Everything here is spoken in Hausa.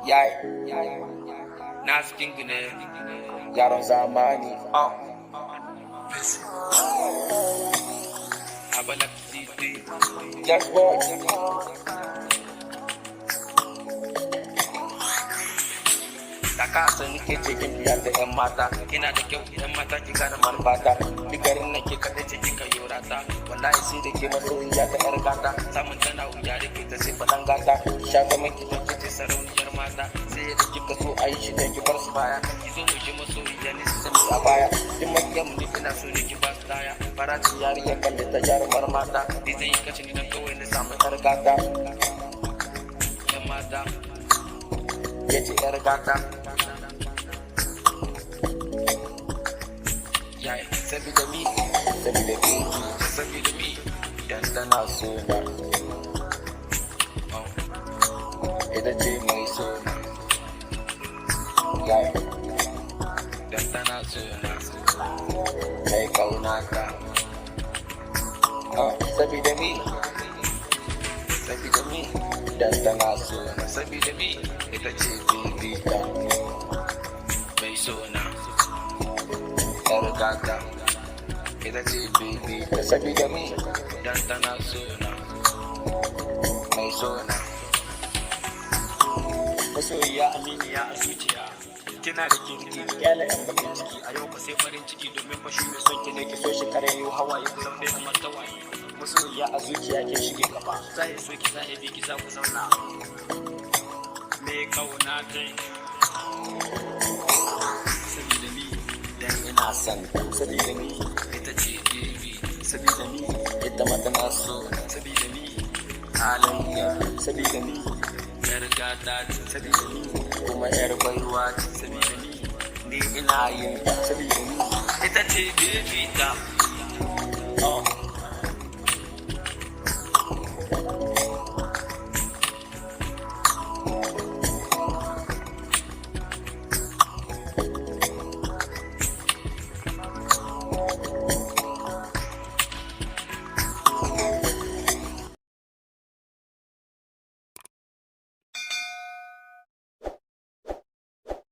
Yayi, na cikin gine yaron zamani. Abalak City. Yes, boy. Taka sun ke cikin biyar da yan mata, ina da kyau yan mata ki gane marfata, bigarin nake kada ce kika yorata, wallahi sai da ke masoyiya ta yar gata, samun tana wuya da ke ta sai faɗan gata, sha ta maki ta ce sarauniyar mata, sai da kika so a yi shi da ki bar su baya, ki zo mu ji masoyiya ne su sami a baya, duk makiyan mu ne ina so ne ki ba su daya, faracin yariya kan da ta jarumar mata, ni zai yi kace ni dan kawai na samu yar gata, yan mata, ya ce yar gata. Sabida mi, dan tana sona, ita ce mai sona, dan tana sona, mai kaunata, sabida mi, dan tana sona, sabida mi, ita ce bibita, mai sona, yar gata. Ita ce baby ta sabida mi dan tana sona mai sona masoyiya aminiya a zuciya kina da kirki kyala yan bakin ciki a yau ka sai farin ciki domin fashi mai son ki ne ki so shi kare yau hawaye ku zaune kamar tawaye masoyiya a zuciya ke shige gaba za ya so ki za ya bi ki za ku zauna me kauna kai sabida mi dan ina son sabida mi sabida ni ita ma tana so sabida ni halayya sabida ni yar gata sabida ni kuma yar baiwa sabida ni ina yin sabida ni ita ce bibita